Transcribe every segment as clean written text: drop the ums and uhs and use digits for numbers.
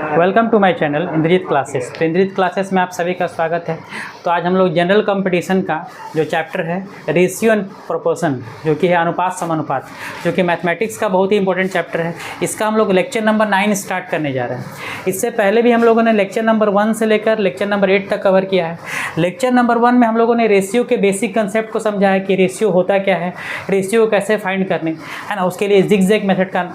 Welcome to my channel Indrajeet classes. तो Indrajeet classes में आप सभी का स्वागत है। तो आज हम लोग जनरल कंपटीशन का जो चैप्टर है रेशियो एंड प्रोपोर्शन, जो कि है अनुपात समानुपात, जो कि मैथमेटिक्स का बहुत ही इंपॉर्टेंट चैप्टर है, इसका हम लोग लेक्चर नंबर 9 स्टार्ट करने जा रहे हैं। इससे पहले भी हम लोगों ने लेक्चर नंबर 1 से लेकर लेक्चर नंबर 8 तक कवर किया है। लेक्चर नंबर 1 में हम लोगों ने रेशियो के बेसिक कंसेप्ट को समझा है कि रेशियो होता क्या है, रेशियो को कैसे फाइंड करने, है ना, उसके लिए जिगजैग मेथड का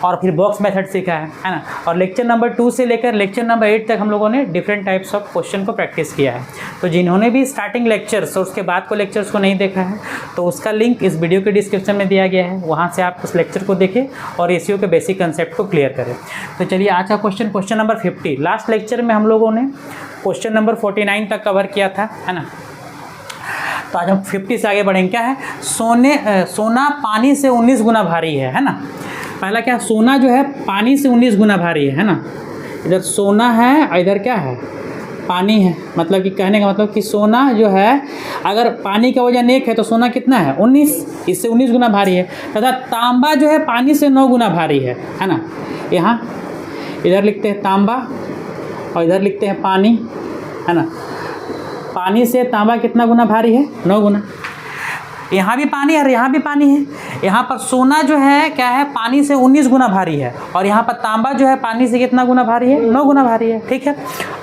और फिर बॉक्स मेथड सीखा है ना। और लेक्चर नंबर 2 से लेकर लेक्चर नंबर 8 तक हम लोगों ने डिफरेंट टाइप्स ऑफ क्वेश्चन को प्रैक्टिस किया है। तो जिन्होंने भी स्टार्टिंग लेक्चर्स और उसके बाद को लेक्चर्स को नहीं देखा है तो उसका लिंक इस वीडियो के डिस्क्रिप्शन में दिया गया है, वहाँ से आप उस लेक्चर को देखें और रेशियो के बेसिक कंसेप्ट को क्लियर करें। तो चलिए आज का क्वेश्चन नंबर 50। लास्ट लेक्चर में हम लोगों ने क्वेश्चन नंबर 49 तक कवर किया था, है ना। तो आज हम 50 से आगे बढ़ेंगे। क्या है, सोना पानी से 19 गुना भारी है ना। पहला क्या, सोना जो है पानी से 19 गुना भारी है ना। इधर सोना है और इधर क्या है, पानी है। मतलब कि कहने का मतलब कि सोना जो है, अगर पानी का वजन 1 है तो सोना कितना है 19, इससे 19 गुना भारी है। तथा तांबा जो है पानी से 9 गुना भारी है ना। यहाँ इधर लिखते हैं तांबा और इधर लिखते हैं पानी, है ना। पानी से तांबा कितना गुना भारी है, 9 गुना। यहाँ भी पानी है और यहाँ भी पानी है। यहाँ पर सोना जो है क्या है, पानी से 19 गुना भारी है और यहाँ पर तांबा जो है पानी से कितना गुना भारी है, 9 गुना भारी है। ठीक है,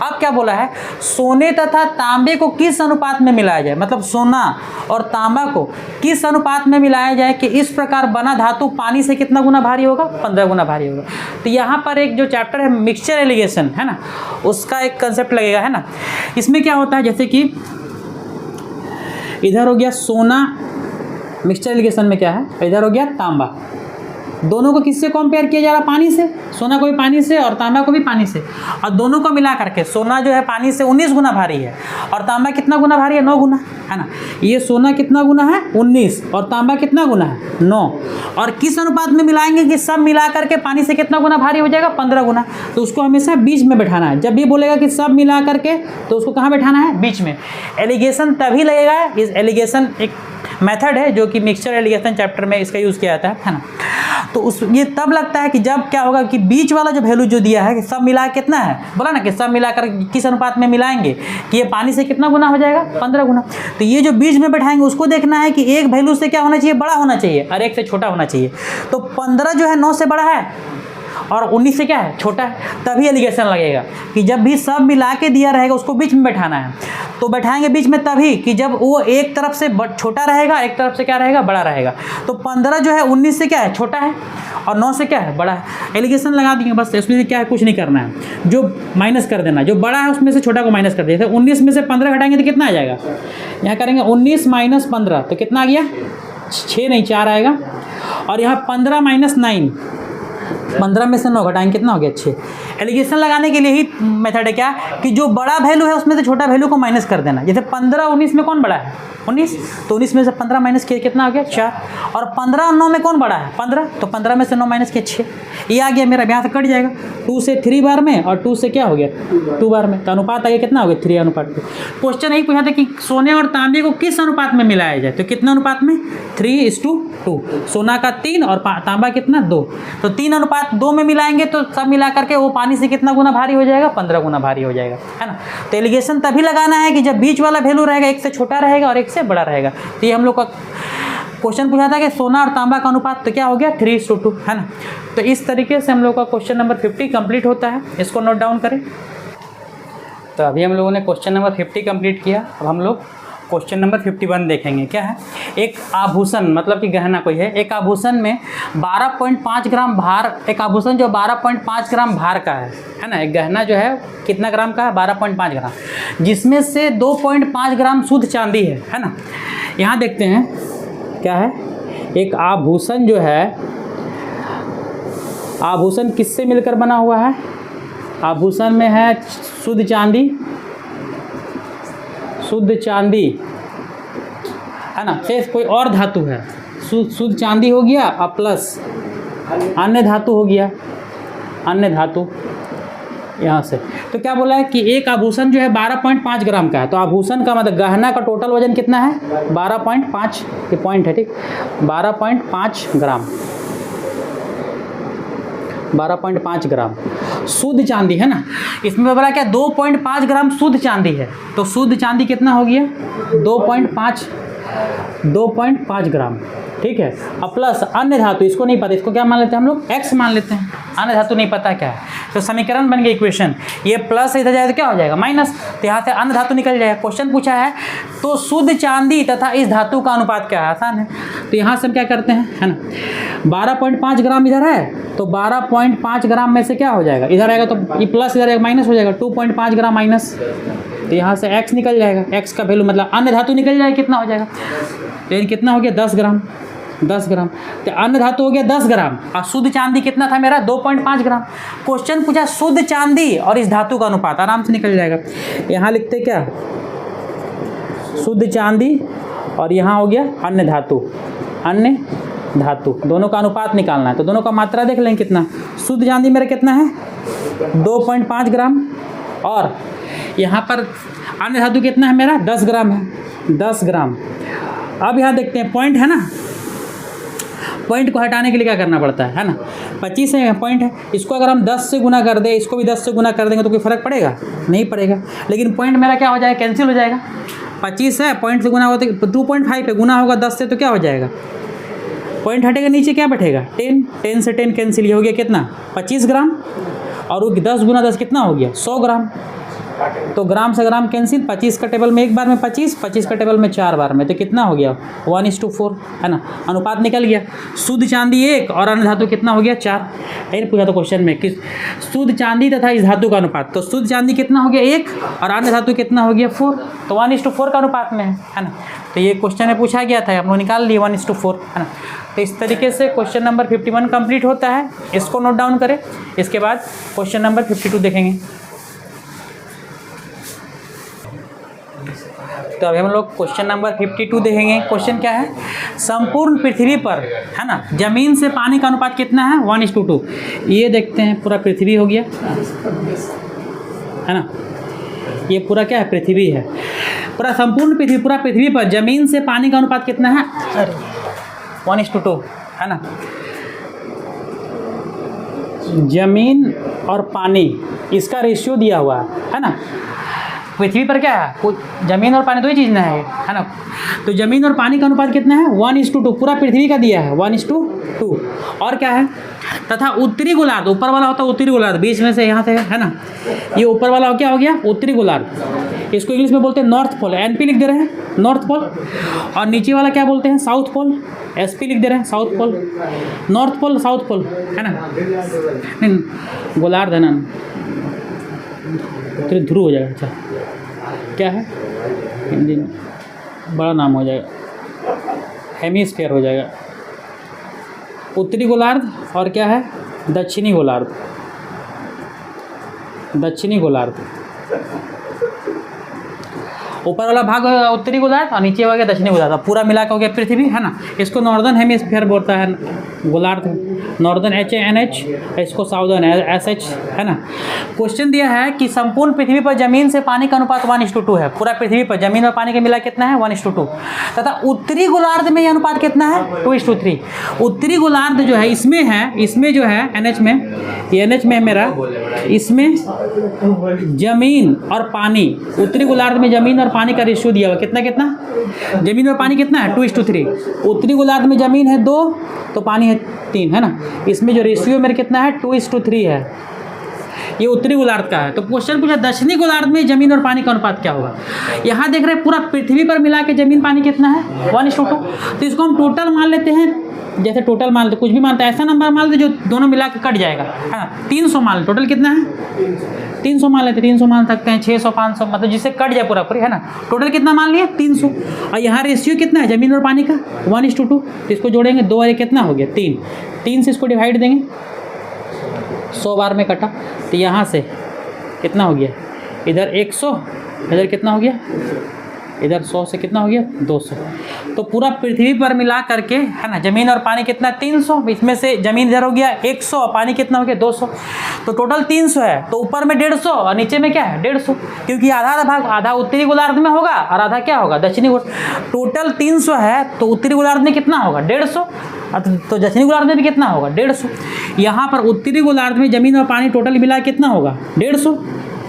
अब क्या बोला है, सोने तथा तांबे को किस अनुपात में मिलाया जाए। मतलब सोना और तांबा को किस अनुपात में मिलाया जाए कि इस प्रकार बना धातु पानी से कितना गुना भारी होगा, 15 गुना भारी होगा। तो यहाँ पर एक जो चैप्टर है मिक्सचर एलिगेशन, है ना, उसका एक कंसेप्ट लगेगा, है ना। इसमें क्या होता है, जैसे कि इधर हो गया सोना, मिक्सचर एलिगेशन में क्या है, इधर हो गया तांबा। दोनों को किससे कंपेयर किया जा रहा है, पानी से। सोना को भी पानी से और तांबा को भी पानी से, और दोनों को मिला करके सोना जो है पानी से 19 गुना भारी है और तांबा कितना गुना भारी है, 9 गुना, है ना। ये सोना कितना गुना है, 19, और तांबा कितना गुना है, 9। और किस अनुपात में मिलाएंगे कि सब मिला करके पानी से कितना गुना भारी हो जाएगा, 15 गुना। तो उसको हमेशा बीच में बैठाना है। जब भी बोलेगा कि सब मिला करके तो उसको कहाँ बैठाना है, बीच में। एलिगेशन तभी लगेगा, इस एलिगेशन एक मेथड है जो कि मिक्सचर एलिगेशन चैप्टर में इसका यूज़ किया जाता है ना। तो ये तब लगता है कि जब क्या होगा कि बीच वाला जो वैल्यू जो दिया है कि सब मिला कितना है, बोला ना कि सब मिलाकर किस अनुपात में मिलाएंगे कि ये पानी से कितना गुना हो जाएगा, 15 गुना। तो ये जो बीच में बैठाएंगे उसको देखना है कि एक वैल्यू से क्या होना चाहिए, बड़ा होना चाहिए और एक से छोटा होना चाहिए। तो 15 जो है 9 से बड़ा है और 19 से क्या है, छोटा है। तभी एलिगेशन लगेगा कि जब भी सब मिला के दिया रहेगा उसको बीच में बैठाना है। तो बैठाएंगे बीच में तभी कि जब वो एक तरफ से छोटा रहेगा, एक तरफ से क्या रहेगा, बड़ा रहेगा। तो 15 जो है 19 से क्या है, छोटा है, और 9 से क्या है, बड़ा है। एलिगेशन लगा देंगे बस। इसमें से क्या है, कुछ नहीं करना है, जो माइनस कर देना, जो बड़ा है उसमें से छोटा को माइनस कर देते। 19 में से 15 घटाएंगे तो कितना आ जाएगा, यहाँ करेंगे 19 माइनस 15 तो कितना आ गया, 6 नहीं 4 आएगा। और यहाँ 15 माइनस 9, 15 में से 9 घटाएंगे कितना हो गया, 6। एलिगेशन लगाने के लिए ही मेथड है क्या, कि जो बड़ा वैल्यू है उसमें से छोटा वैल्यू को माइनस कर देना। जैसे 15 19 में कौन बड़ा है, 19, तो 19 में से 15 माइनस किया कितना हो गया, 4। और 15 और 9 में कौन बड़ा है, 15, तो 15 में से 9 माइनस किया 6। ये आ गया मेरा, यहाँ से कट जाएगा। 2 से 3 बार में और 2 से क्या हो गया, 2 बार में। तो अनुपात आ गया कितना हो गया, 3 अनुपात 2। क्वेश्चन यही पूछा था कि सोने और तांबे को किस अनुपात में मिलाया जाए। तो कितना अनुपात में, 3:2। सोना का 3 और तांबा कितना, 2। तो 3 अनुपात 2 में मिलाएंगे तो सब मिला करके वो पानी से कितना गुना भारी हो जाएगा, 15 गुना भारी हो जाएगा, है ना। तो एलिगेशन तभी लगाना है कि जब बीच वाला वैल्यू रहेगा एक से छोटा रहेगा और एक से बड़ा रहेगा। तो ये हम लोग का क्वेश्चन पूछा था कि सोना और तांबा का अनुपात तो क्या हो गया, 3:2, है ना। तो इस तरीके से हम लोग का क्वेश्चन नंबर 50 कंप्लीट होता है। इसको नोट डाउन करें। तो अभी हम लोगों ने क्वेश्चन नंबर 50 कंप्लीट किया। अब हम लोग क्वेश्चन नंबर 51 देखेंगे। क्या है, एक आभूषण, मतलब कि गहना कोई है, एक आभूषण में 12.5 ग्राम भार, एक आभूषण जो 12.5 ग्राम भार का है ना। एक गहना जो है कितना ग्राम का है, 12.5 ग्राम, जिसमें से 2.5 ग्राम शुद्ध चांदी है ना। यहाँ देखते हैं क्या है, एक आभूषण जो है, आभूषण किससे मिलकर बना हुआ है, आभूषण में है शुद्ध चांदी, शुद्ध चांदी, है ना, शेष कोई और धातु है। शुद्ध चांदी हो गया और प्लस अन्य धातु हो गया, अन्य धातु यहाँ से। तो क्या बोला है कि एक आभूषण जो है 12.5 ग्राम का है। तो आभूषण का मतलब गहना का टोटल वजन कितना है, 12.5, ये पॉइंट है, ठीक, 12.5 ग्राम, 12.5 ग्राम। शुद्ध चांदी है ना, इसमें बोला क्या 2.5 ग्राम शुद्ध चांदी है, तो शुद्ध चांदी कितना हो गया 2.5 ग्राम, ठीक है। अब प्लस अन्य धातु, इसको नहीं पता, इसको क्या मान लेते हैं हम लोग x मान लेते हैं, अन्य धातु नहीं पता क्या है, तो समीकरण बन गया इक्वेशन, ये प्लस इधर जाए तो क्या हो जाएगा माइनस, तो यहाँ से अन्य धातु निकल जाएगा। क्वेश्चन पूछा है तो शुद्ध चांदी तथा इस धातु का अनुपात क्या है, आसान है। तो यहाँ से हम क्या करते हैं, है ना, 12.5 ग्राम इधर है, तो 12.5 ग्राम में से क्या हो जाएगा, इधर आएगा तो ये प्लस, इधर माइनस हो जाएगा, 2.5 ग्राम माइनस, तो यहाँ से x निकल जाएगा, x का वैल्यू मतलब अन्य धातु निकल जाएगा, कितना हो जाएगा, तो ये कितना हो गया 10 ग्राम, 10 ग्राम, तो अन्य धातु हो गया 10 ग्राम और शुद्ध चांदी कितना था मेरा 2.5 ग्राम। क्वेश्चन पूछा शुद्ध चांदी और इस धातु का अनुपात, आराम से निकल जाएगा। यहाँ लिखते क्या, शुद्ध चांदी और यहाँ हो गया अन्य धातु, अन्य धातु, दोनों का अनुपात निकालना है, तो दोनों का मात्रा देख लें कितना, शुद्ध चांदी मेरा कितना है 2.5 ग्राम और यहाँ पर अन्य धातु कितना है मेरा 10 ग्राम है, 10 ग्राम। अब यहाँ देखते हैं पॉइंट है ना, पॉइंट को हटाने के लिए क्या करना पड़ता है ना, 25 है पॉइंट है, इसको अगर हम 10 से गुना कर दें, इसको भी 10 से गुना कर देंगे तो कोई फर्क पड़ेगा, नहीं पड़ेगा, लेकिन पॉइंट मेरा क्या हो जाएगा, कैंसिल हो जाएगा। 25 है, पॉइंट से गुना होते 2.5 पे गुना होगा 10 से, तो क्या हो जाएगा, पॉइंट हटेगा, नीचे क्या बैठेगा 10, 10 से 10 कैंसिल, ये हो गया कितना 25 ग्राम और 10 गुना 10 कितना हो गया 100 ग्राम, तो ग्राम से ग्राम कैंसिल, 25 का टेबल में एक बार में 25, 25 का टेबल में 4 बार में, तो कितना हो गया 1:4 है ना, अनुपात निकल गया। शुद्ध चांदी 1 और अन्य धातु कितना हो गया 4, यही पूछा था क्वेश्चन में कि शुद्ध चांदी तथा इस धातु का अनुपात, तो शुद्ध चांदी कितना हो गया 1 और अन्य धातु कितना हो गया 4, तो 1:4 का अनुपात में है ना, तो ये क्वेश्चन में पूछा गया था, आप लोग निकाल लिए 1:4 है ना। तो इस तरीके से क्वेश्चन नंबर 51 कंप्लीट होता है, इसको नोट डाउन करें, इसके बाद क्वेश्चन नंबर 52 देखेंगे। तो अभी हम लोग क्वेश्चन नंबर 52 देखेंगे। क्वेश्चन क्या है, संपूर्ण पृथ्वी पर है ना जमीन से पानी का अनुपात कितना है 1:2। ये देखते हैं, पूरा पृथ्वी हो गया है ना, ये पूरा क्या है पृथ्वी है, पूरा संपूर्ण पृथ्वी, पूरा पृथ्वी पर जमीन से पानी का अनुपात कितना है 1:2 है ना। जमीन और पानी इसका रेशियो दिया हुआ है ना, पृथ्वी पर क्या है, जमीन और पानी दो ही चीज़ ना है ना, तो जमीन और पानी का अनुपात कितना है 1:2, पूरा पृथ्वी का दिया है 1:2। और क्या है, तथा उत्तरी गोलार्ध, ऊपर वाला होता है उत्तरी गोलार्ध, बीच में से यहाँ से है ना, ये ऊपर वाला क्या हो गया उत्तरी गोलार्ध, इसको इंग्लिश में बोलते हैं नॉर्थ पोल, NP लिख दे रहे हैं नॉर्थ पोल, और नीचे वाला क्या बोलते हैं साउथ पोल, SP लिख दे रहे हैं south pole, north pole south pole है ना, नहीं गोलार्ध है ना, उत्तरी ध्रुव हो जाएगा, अच्छा क्या है हिंदी में बड़ा नाम हो जाएगा, हेमिस्फीयर हो जाएगा, उत्तरी गोलार्ध और क्या है दक्षिणी गोलार्ध, दक्षिणी गोलार्ध, ऊपर वाला भाग उत्तरी गोलार्ध और नीचे हो गया दक्षिणी गोलार्ध, पूरा मिला के हो गया पृथ्वी है ना, इसको नॉर्दर्न हेमिस्फीयर बोलता है गोलार्ध, नॉर्दर्न NH, इसको साउदर्न SH है ना। क्वेश्चन दिया है कि संपूर्ण पृथ्वी पर जमीन से पानी का अनुपात 1:2 है, पूरा पृथ्वी पर जमीन और पानी का मिला कितना है 1:2, तथा उत्तरी गोलार्ध में यह अनुपात कितना है 2:3। उत्तरी गोलार्ध जो है इसमें है, इसमें जो है NH में, ये NH में है मेरा, इसमें जमीन और पानी, उत्तरी गोलार्ध में जमीन और पानी का रेशियो दिया हुआ कितना कितना, जमीन और पानी कितना है 2:3, उत्तरी गोलार्ध में जमीन है 2 तो पानी है 3 है ना, इसमें जो रेशियो मेरे कितना है 2:3 है, ये उत्तरी गोलार्ध का है। तो क्वेश्चन पूछा दक्षिणी गोलार्ध में जमीन और पानी का अनुपात क्या होगा, यहाँ देख रहे हैं पूरा पृथ्वी पर मिला के जमीन पानी कितना है 1:2, तो इसको हम टोटल मान लेते हैं, जैसे टोटल मान लेते कुछ भी मानते हैं, ऐसा नंबर मान लेते जो दोनों मिला के कट जाएगा है ना, 300 मान लेते, टोटल कितना है 300 मान लेते, 300 मान सकते हैं, 600 500 मतलब जिससे कट जाए पूरा पूरी है ना, टोटल कितना मान लिया 300, और यहाँ रेशियो कितना है जमीन और पानी का 1:2, तो इसको जोड़ेंगे 2 और कितना हो गया 3, 3 से इसको डिवाइड देंगे 100 बार में कटा, तो यहाँ से कितना हो गया इधर 100, इधर कितना हो गया इधर 100 से कितना हो गया 200। तो पूरा पृथ्वी पर मिला करके है ना, ज़मीन और पानी कितना 300, इसमें से ज़मीन इधर हो गया 100 और पानी कितना हो गया 200, तो टोटल 300 है। तो ऊपर में 150 और नीचे में क्या है 150, क्योंकि आधा भाग आधा उत्तरी गोलार्ध में होगा और आधा क्या होगा दक्षिणी गोलार्ध। टोटल 300 है तो उत्तरी गोलार्ध में कितना होगा 150, तो दक्षिणी गोलार्ध में भी कितना होगा 150। यहाँ पर उत्तरी गोलार्ध में ज़मीन और पानी टोटल मिला कितना होगा 150,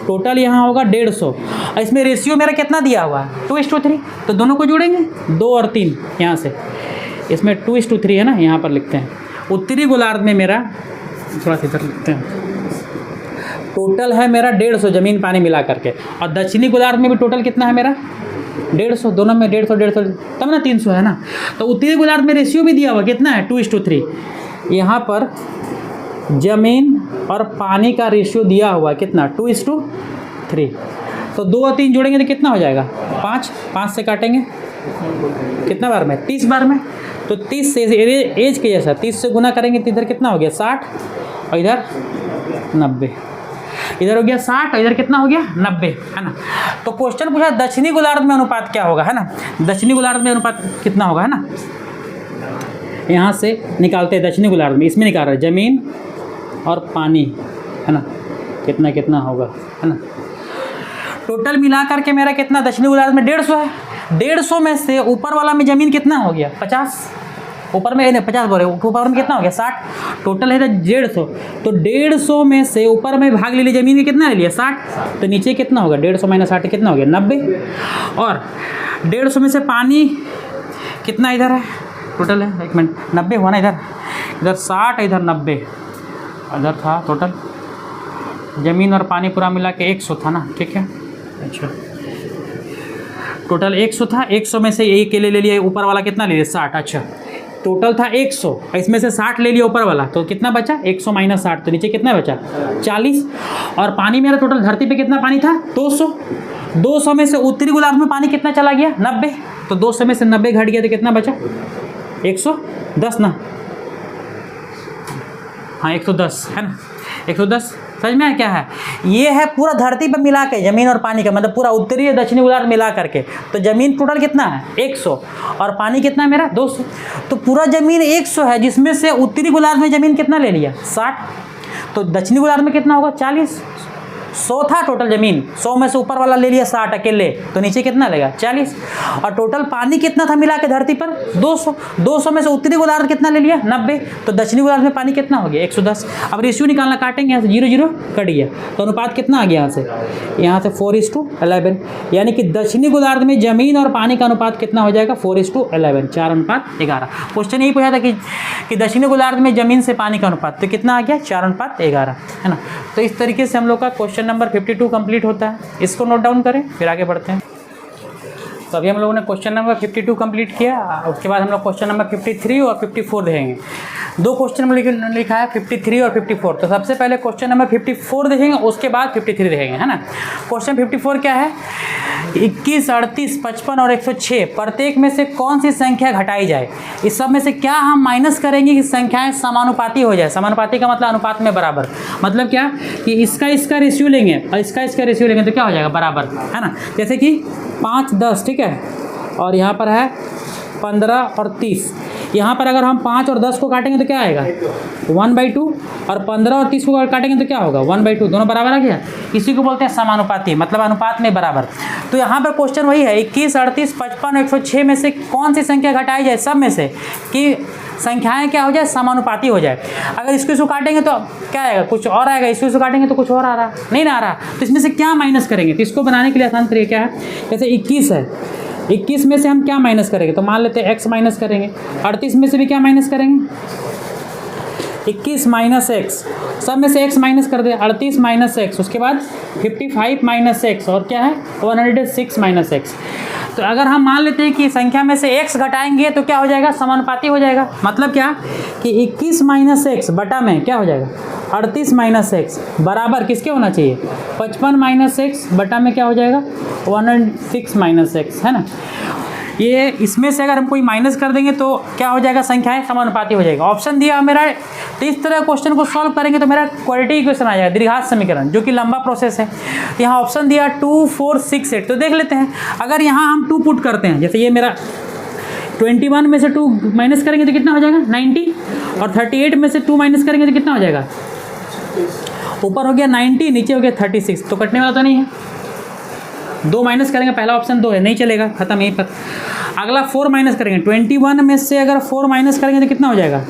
टोटल यहाँ होगा 150। और इसमें रेशियो मेरा कितना दिया हुआ है 2:3, तो दोनों को जोड़ेंगे 2 और 3 यहाँ से, इसमें 2:3 है ना, यहाँ पर लिखते हैं। उत्तरी गोलार्ध में मेरा थोड़ा सा इधर लिखते हैं, टोटल है मेरा 150 ज़मीन पानी मिला करके, और दक्षिणी गोलार्ध में भी टोटल कितना है मेरा 150, दोनों में 150 तब ना 300 है ना। तो उत्तरी गोलार्ध में रेशियो भी दिया हुआ कितना है 2:3, यहाँ पर ज़मीन और पानी का रेशियो दिया हुआ है कितना 2:3। तो 2 और 3 जोड़ेंगे तो कितना हो जाएगा 5, 5 से काटेंगे कितना बार में 30 बार में, तो 30 से एज के जैसा 30 से गुना करेंगे तो इधर कितना हो गया 60 और इधर 90, इधर हो गया 60 और इधर कितना हो गया 90, है ना। तो क्वेश्चन पूछा दक्षिणी गोलार्ध में अनुपात क्या होगा, है ना, दक्षिणी गोलार्ध में अनुपात कितना होगा, है ना। यहाँ से निकालते हैं दक्षिणी गोलार्ध में, इसमें निकाल रहे हैं ज़मीन और पानी, है ना, कितना कितना होगा, है ना। टोटल मिला करके मेरा कितना दक्षिणी गोलार्ध में 150 है, 150 में से ऊपर वाला में ज़मीन कितना हो गया 50, ऊपर में 50 बोले, ऊपर में कितना हो गया 60, टोटल है 150। तो 150 में से ऊपर में भाग ले लिया ज़मीन में कितना ले लिया 60, तो नीचे कितना होगा 150 - 60 कितना हो गया 90, और 150 में से पानी कितना इधर है टोटल है 1 मिनट 90 हुआ ना, इधर 60 इधर 90, इधर था टोटल ज़मीन और पानी पूरा मिला के 100 था ना, ठीक है। अच्छा टोटल 100 था, 100 में से एक केले ले लिया, ऊपर वाला कितना ले लिया 60, अच्छा टोटल था 100, इसमें से 60 ले लिया ऊपर वाला, तो कितना बचा 100 - 60, तो नीचे कितना बचा 40। और पानी मेरा टोटल धरती पे कितना पानी था 200, 200 में से उत्तरी गोलार्ध में पानी कितना चला गया 90, तो 200 में से 90 घट गया तो कितना बचा 110 ना, हाँ 110 है ना, 110 समझ में क्या है। ये है पूरा धरती पर मिला के ज़मीन और पानी का, मतलब पूरा उत्तरी और दक्षिणी गोलार्ध मिला करके, तो ज़मीन टोटल कितना है 100 और पानी कितना है मेरा 200, तो पूरा ज़मीन 100 है, जिसमें से उत्तरी गोलार्ध में ज़मीन कितना ले लिया 60, तो दक्षिणी गोलार्ध में कितना होगा 40। 100 था टोटल ज़मीन, 100 में से ऊपर वाला ले लिया 60 अकेले, तो नीचे कितना लेगा 40, और टोटल पानी कितना था मिला के धरती पर 200, 200 में से उत्तरी गोलार्ध कितना ले लिया 90, तो दक्षिणी गोलार्ध में पानी कितना हो गया 110। अब रेशियो निकालना, काटेंगे यहाँ से 0 0 कट गया, तो अनुपात कितना आ गया यहाँ से 4:11, यानी कि दक्षिणी गोलार्ध में ज़मीन और पानी का अनुपात कितना हो जाएगा 4:11, 4:11। क्वेश्चन यही पूछा था कि दक्षिणी गोलार्ध में ज़मीन से पानी का अनुपात, तो कितना आ गया 4:11, है ना। तो इस तरीके से हम लोग का क्वेश्चन नंबर 52 कंप्लीट होता है, इसको नोट डाउन करें फिर आगे बढ़ते हैं। तो अभी हम लोगों ने क्वेश्चन नंबर 52 कंप्लीट किया, उसके बाद हम लोग क्वेश्चन नंबर 53 और 54 देखेंगे। 2 क्वेश्चन में लिखा है 53 और 54, तो सबसे पहले क्वेश्चन नंबर 54 देखेंगे, उसके बाद 53 देखेंगे, है ना। क्वेश्चन 54 क्या है, 21, 38, 55 और 106 प्रत्येक में से कौन सी संख्या घटाई जाए। इस सब में से क्या हम माइनस करेंगे कि संख्याएं समानुपाती हो जाए। समानुपाती का मतलब अनुपात में बराबर, मतलब क्या कि इसका रेशियो लेंगे और इसका रेशियो लेंगे तो क्या हो जाएगा बराबर, है ना। जैसे कि 5 10, ठीक है, और यहाँ पर है 15 और 30, यहाँ पर अगर हम 5 और 10 को काटेंगे तो क्या आएगा 1/2, और 15 और 30 को काटेंगे तो क्या होगा 1/2, दोनों बराबर आ गया। इसी को बोलते हैं समानुपाती, मतलब अनुपात में बराबर। तो यहाँ पर क्वेश्चन वही है 21, 38, 55, 106 में से कौन सी संख्या घटाई जाए सब में से कि संख्याएं क्या हो जाए समानुपाती हो जाए। अगर इसको काटेंगे तो क्या आएगा कुछ और आएगा, इसको काटेंगे तो कुछ और आ रहा नहीं ना आ रहा, तो इसमें से क्या माइनस करेंगे। तो इसको बनाने के लिए आसान तरीका क्या है, जैसे 21 है, 21 में से हम क्या माइनस करेंगे, तो मान लेते हैं x माइनस करेंगे। 38 में से भी क्या माइनस करेंगे 21 माइनस एक्स, सब में से x माइनस कर दे 38 माइनस एक्स, उसके बाद 55 माइनस एक्स, और क्या है 106 माइनस एक्स। तो अगर हम मान लेते हैं कि संख्या में से x घटाएंगे तो क्या हो जाएगा समानुपाती हो जाएगा। मतलब क्या कि 21 माइनस एक्स बटा में क्या हो जाएगा 38 माइनस एक्स बराबर किसके होना चाहिए 55 माइनस एक्स बटा में क्या हो जाएगा 106 माइनस एक्स, है ना। ये इसमें से अगर हम कोई माइनस कर देंगे तो क्या हो जाएगा, संख्याएं समानुपाती हो जाएगा। ऑप्शन दिया मेरा, तो इस तरह क्वेश्चन को सॉल्व करेंगे तो मेरा क्वाड्रेटिक इक्वेशन आ जाएगा, द्विघात समीकरण, जो कि लंबा प्रोसेस है। यहाँ ऑप्शन दिया 2 4 6 8, तो देख लेते हैं। अगर यहाँ हम 2 पुट करते हैं, जैसे ये मेरा 21 में से 2 माइनस करेंगे तो कितना हो जाएगा 90, और 38 में से 2 माइनस करेंगे तो कितना हो जाएगा, ऊपर हो गया 90, नीचे हो गया 36, तो कटने वाला तो नहीं है। 2 माइनस करेंगे, पहला ऑप्शन 2 है, नहीं चलेगा, खत्म यहीं पर। अगला 4 माइनस करेंगे, 21 में से अगर 4 माइनस करेंगे तो कितना हो जाएगा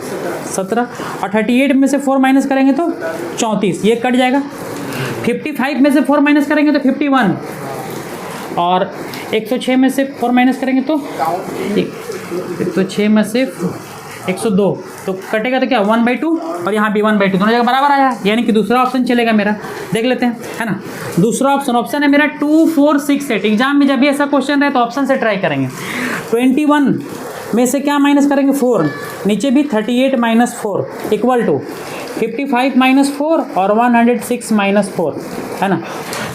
17, और 38 में से 4 माइनस करेंगे तो 34, ये कट जाएगा। 55 में से 4 माइनस करेंगे तो 51, और 106 में से 4 माइनस करेंगे तो 106 में से 102, तो कटेगा तो क्या 1/2, और यहाँ भी 1/2, दोनों जगह बराबर आया, यानी कि दूसरा ऑप्शन चलेगा मेरा। देख लेते हैं, है ना। दूसरा ऑप्शन है मेरा 2 4 6 8। एग्जाम में जब भी ऐसा क्वेश्चन रहे तो ऑप्शन से ट्राई करेंगे। 21 में से क्या माइनस करेंगे 4, नीचे भी 38 - 4 इक्वल टू 55 - 4 और 106 - 4, है ना।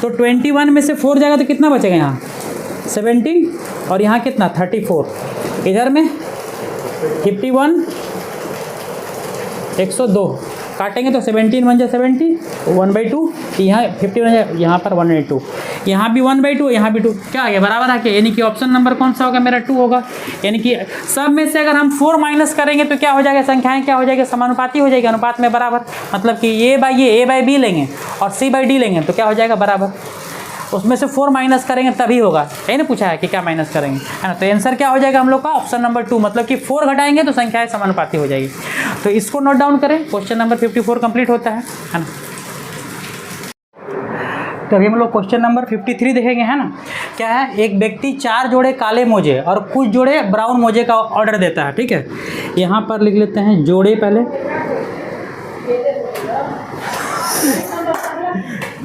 तो 21 में से 4 जाएगा तो कितना बचेगा, यहाँ 17, और यहाँ कितना 34, इधर में 51 102 काटेंगे तो 17 बन जाए 70, 1/2, यहाँ 50 बन जाए, यहाँ पर 1/2, यहाँ भी 1/2, यहाँ भी 2, क्या आ गया बराबर आ गया। यानी कि ऑप्शन नंबर कौन सा होगा मेरा 2 होगा। यानी कि सब में से अगर हम 4 माइनस करेंगे तो क्या हो जाएगा, संख्याएं क्या हो जाएगी, समानुपाती हो जाएगी, अनुपात में बराबर। मतलब कि ए बाई बी लेंगे और सी बाई डी लेंगे तो क्या हो जाएगा बराबर। उसमें से 4 माइनस करेंगे तभी होगा, यही ना पूछा है कि क्या माइनस करेंगे, है ना। तो आंसर क्या हो जाएगा हम लोग का ऑप्शन नंबर 2, मतलब कि 4 घटाएंगे तो संख्याएं समानुपाती हो जाएगी। तो इसको नोट डाउन करें, क्वेश्चन नंबर 54 कंप्लीट होता है ना। तो अभी हम लोग क्वेश्चन नंबर 53 देखेंगे, है ना। क्या है, एक व्यक्ति 4 जोड़े काले मोजे और कुछ जोड़े ब्राउन मोजे का ऑर्डर देता है, ठीक है। यहाँ पर लिख लेते हैं जोड़े, पहले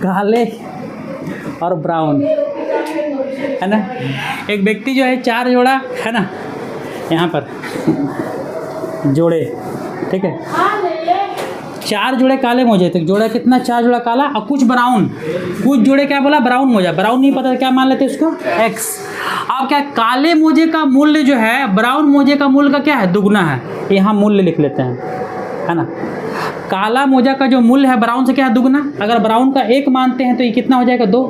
काले और ब्राउन, है ना। एक व्यक्ति जो है 4 जोड़ा, है ना, यहाँ पर जोड़े, ठीक है, 4 जोड़े काले मोजे, तो जोड़ा कितना 4 जोड़ा काला और कुछ ब्राउन, कुछ जोड़े क्या बोला ब्राउन मोजा, ब्राउन नहीं पता क्या मान लेते इसको x। अब क्या काले मोजे का मूल्य जो है ब्राउन मोजे का मूल्य का क्या है, दुगना है, यहाँ मूल्य लिख लेते हैं, है ना। काला मोजा का जो मूल्य है ब्राउन से क्या है, दुगना। अगर ब्राउन का 1 मानते हैं तो ये कितना हो जाएगा 2,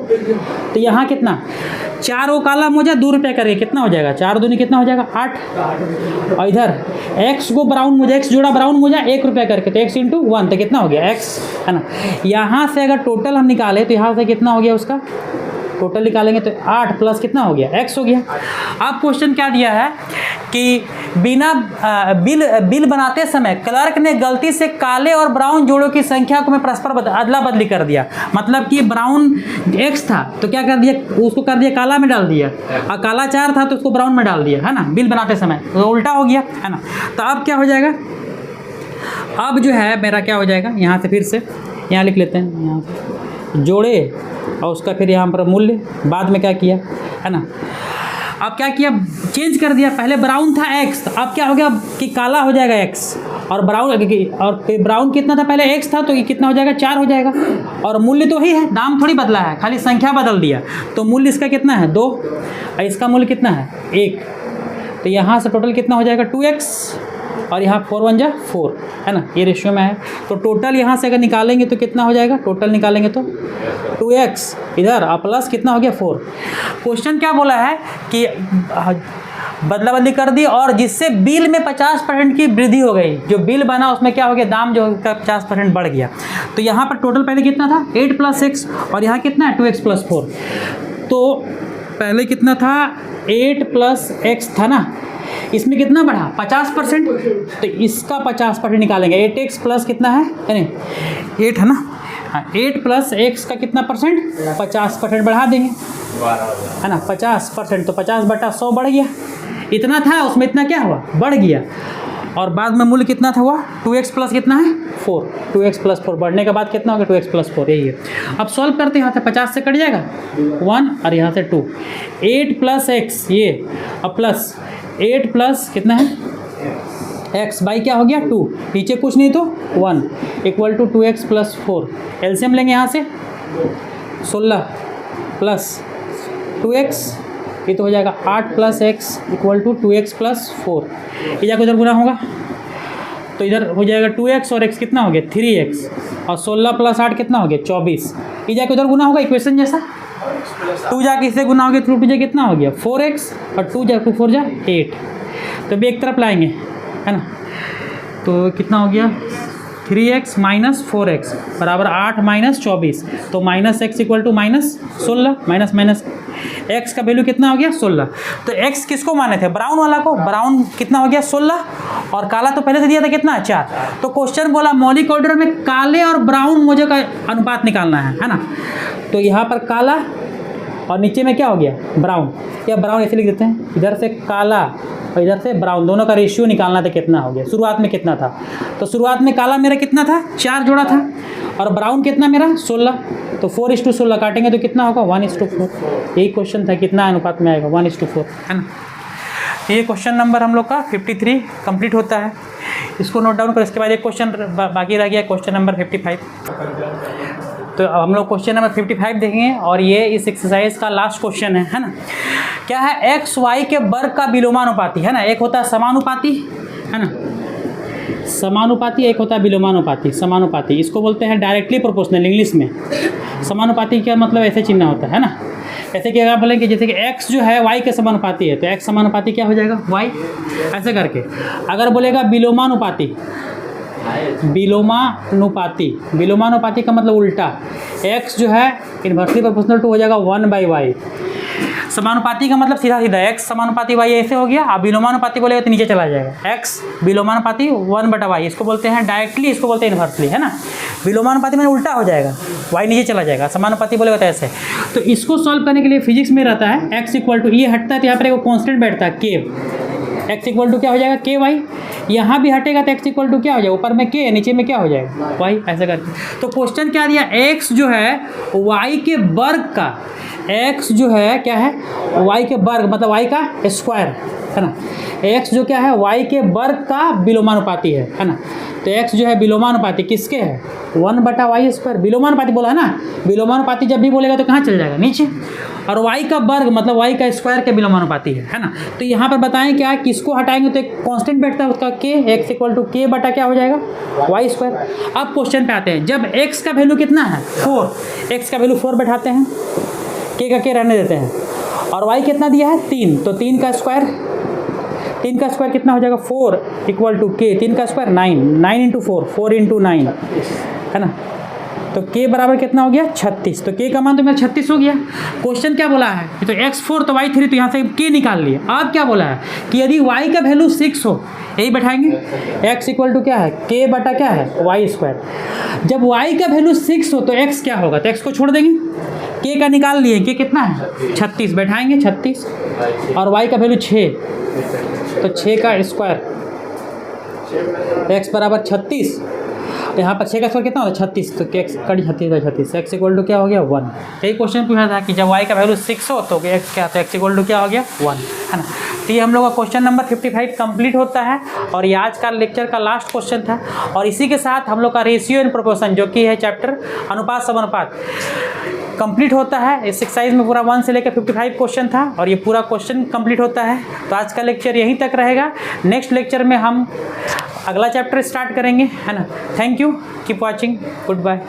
तो यहाँ कितना 4 वो काला मोजा 2 रुपये करके कितना हो जाएगा, 4 दूनी कितना हो जाएगा 8, और इधर x को ब्राउन मोजा, x जोड़ा ब्राउन मोजा 1 रुपये करके, तो x × 1 तो कितना हो गया x, है ना। यहाँ से अगर टोटल हम निकालें तो यहाँ से कितना हो गया, उसका टोटल निकालेंगे तो 8 प्लस कितना हो गया x हो गया। अब क्वेश्चन क्या दिया है कि बिना बिल बनाते समय क्लर्क ने गलती से काले और ब्राउन जोड़ों की संख्या को मैं परस्पर अदला बदली कर दिया। मतलब कि ब्राउन x था तो क्या कर दिया, उसको कर दिया काला में डाल दिया, और काला 4 था तो उसको ब्राउन में डाल दिया, है ना, बिल बनाते समय, तो उल्टा हो गया, है ना। तो अब क्या हो जाएगा, अब जो है मेरा क्या हो जाएगा, यहाँ से फिर से यहाँ लिख लेते हैं, यहाँ जोड़े और उसका फिर यहाँ पर मूल्य, बाद में क्या किया, है ना। अब क्या किया, चेंज कर दिया, पहले ब्राउन था x, तो अब क्या हो गया कि काला हो जाएगा x, और ब्राउन कितना था, पहले x था तो ये कितना हो जाएगा 4 हो जाएगा, और मूल्य तो ही है, दाम थोड़ी बदला है, खाली संख्या बदल दिया, तो मूल्य इसका कितना है 2 और इसका मूल्य कितना है 1, तो यहाँ से टोटल कितना हो जाएगा 2x, और यहाँ 4 × 1 = 4, है ना, ये रेशियो में है। तो टोटल यहाँ से अगर निकालेंगे तो कितना हो जाएगा, टोटल निकालेंगे तो 2x इधर और प्लस कितना हो गया 4। क्वेश्चन क्या बोला है कि बदला बदली कर दी, और जिससे बिल में 50% की वृद्धि हो गई, जो बिल बना उसमें क्या हो गया, दाम जो 50% बढ़ गया। तो यहाँ पर टोटल पहले कितना था 8 + x, और यहाँ कितना है 2x + 4, तो पहले कितना था 8 + x था ना, इसमें कितना बढ़ा 50%, तो इसका 50% निकालेंगे, 8x प्लस कितना है, यानी 8 है ना, 8 + x का कितना परसेंट 50% बढ़ा देंगे, है ना, 50%, तो 50/100 बढ़ गया, इतना था उसमें इतना क्या हुआ बढ़ गया, और बाद में मूल्य कितना था हुआ 2x प्लस कितना है 4, 2x + 4 बढ़ने के बाद कितना हो गया 2x + 4, यही है। अब सॉल्व करते हैं, यहाँ से 50 से कट जाएगा 1 और यहाँ से 2, 8 + x ये, अब प्लस 8 प्लस कितना है x बाई क्या हो गया 2, नीचे कुछ नहीं तो 1 इक्वल टू 2x + 4, एलसीएम लेंगे यहाँ से 16 प्लस 2x ये तो हो जाएगा 8 + x = 2x + 4। ये जाकर उधर गुना होगा तो इधर हो जाएगा 2x और x कितना हो गया 3x और 16 + 8 कितना हो गया 24। ये जाकर उधर गुना होगा इक्वेशन जैसा, 2 जाके इससे गुना हो गया, 2 जा कितना हो गया 4x और 2 जा 2 4 जा 8। तो भी एक तरफ लाएंगे है ना, तो कितना हो गया 3x - 4x बराबर 8 - 24। तो -x = -16, माइनस x का वैल्यू कितना हो गया 16। तो x किसको माने थे, ब्राउन वाला को, ब्राउन कितना हो गया 16 और काला तो पहले से दिया था कितना 4। तो क्वेश्चन बोला मौलिक ऑर्डर में काले और ब्राउन मोजे का अनुपात निकालना है ना। तो यहाँ पर काला और नीचे में क्या हो गया ब्राउन, या ब्राउन ऐसे लिख देते हैं, इधर से काला और इधर से ब्राउन, दोनों का रेशियो निकालना था कितना हो गया। शुरुआत में कितना था, तो शुरुआत में काला मेरा कितना था 4 जोड़ा था और ब्राउन कितना मेरा 16। तो 4:16 काटेंगे तो कितना होगा 1:4। यही क्वेश्चन था, कितना अनुपात में आएगा 1:4 है ना। ये क्वेश्चन नंबर हम लोग का 53 कंप्लीट होता है, इसको नोट डाउन करो। इसके बाद एक क्वेश्चन बाकी रह गया, क्वेश्चन नंबर 55। तो अब हम लोग क्वेश्चन नंबर 55 देखेंगे और ये इस एक्सरसाइज का लास्ट क्वेश्चन है ना। क्या है, x y के वर्ग का विलोमानुपाती है ना। एक होता है समानुपाती है ना, समानुपाती, एक होता है विलोमानुपाती। समानुपाती इसको बोलते हैं डायरेक्टली प्रोपोर्शनल इंग्लिश में। समानुपाती का मतलब ऐसे चिन्ह होता है ना, ऐसे कि अगर बोलेंगे जैसे कि x जो है y के समानुपाती है तो x समानुपाती क्या हो जाएगा y, ऐसे करके। अगर बोलेगा विलोमानुपाती, विलोमानुपाती, विलोमानुपाती का मतलब उल्टा, x जो है इन्वर्सली प्रोपोर्शनल टू हो जाएगा 1/y। समानुपाती का मतलब सीधा सीधा x समानुपाती y ऐसे हो गया। अब विलोमानुपाती बोलेगा तो नीचे चला जाएगा, x विलोमानुपाती 1/y, इसको बोलते हैं डायरेक्टली, इसको बोलते हैं इन्वर्सली है ना। विलोमानुपाती में उल्टा हो जाएगा, y नीचे चला जाएगा, समानुपाती बोलेगा तो ऐसे। तो इसको सॉल्व करने के लिए फिजिक्स में रहता है x = ये हटता है तो यहाँ पर एक कॉन्स्टेंट बैठता है k, x = क्या हो जाएगा ky। यहाँ भी हटेगा तो x = क्या हो जाएगा, ऊपर में k नीचे में क्या हो जाएगा y, ऐसा करके। तो क्वेश्चन क्या दिया, x जो है y के वर्ग का, x जो है क्या है y के वर्ग मतलब y का स्क्वायर है ना। x जो क्या है y के वर्ग का विलोमानुपाती है ना। तो x जो है विलोमानुपाती किसके है 1/y²। विलोमानुपाती बोला है ना, विलोमानुपाती जब भी बोलेगा तो कहाँ चल जाएगा नीचे, और y का वर्ग मतलब y का स्क्वायर के विलोमानुपाती है ना। तो यहाँ पर बताएं क्या, किसको हटाएंगे तो एक कांस्टेंट बैठता है उसका k, x = k बटा क्या हो जाएगा y²। अब क्वेश्चन पे आते हैं, जब x का वैल्यू कितना है 4, x का वैल्यू 4 बैठाते हैं, k का k रहने देते हैं, और y कितना दिया है 3, तो 3 का स्क्वायर, 3 का स्क्वायर कितना हो जाएगा 4 = k, 3 का स्क्वायर 9, 9 × 4, 4 × 9 है ना। तो k बराबर कितना हो गया 36। तो k का मान तो मेरा 36 हो गया। क्वेश्चन क्या बोला है, तो x4 तो y3, तो यहाँ से k निकाल लिए। अब क्या बोला है कि यदि y का वैल्यू 6 हो, यही बैठाएंगे, x = क्या है k बटा क्या है y²। जब y का वैल्यू 6 हो तो x क्या होगा, तो x को छोड़ देंगे, k का निकाल लिए, k कितना है 36, बैठाएंगे 36, और y का वैल्यू 6, तो 6 का स्क्वायर, x बराबर 36, यहाँ पर 6 का स्क्वायर कितना होता है 36, तो x कड़ी 36 x = क्या हो गया 1। यही क्वेश्चन पूछा था कि जब y का वैल्यू 6 हो तो x क्या, तो x = क्या हो गया 1 है ना। तो ये हम लोग का क्वेश्चन नंबर 55 कंप्लीट होता है और ये आज का लेक्चर का लास्ट क्वेश्चन था। और इसी के साथ हम लोग का रेशियो एंड प्रोपोर्शन जो कि है चैप्टर अनुपात समानुपात कंप्लीट होता है। इस एक्सरसाइज में पूरा 1 से लेकर 55 क्वेश्चन था और ये पूरा क्वेश्चन कंप्लीट होता है। तो आज का लेक्चर यहीं तक रहेगा, नेक्स्ट लेक्चर में हम अगला चैप्टर स्टार्ट करेंगे है ना। Thank you, keep watching, good bye.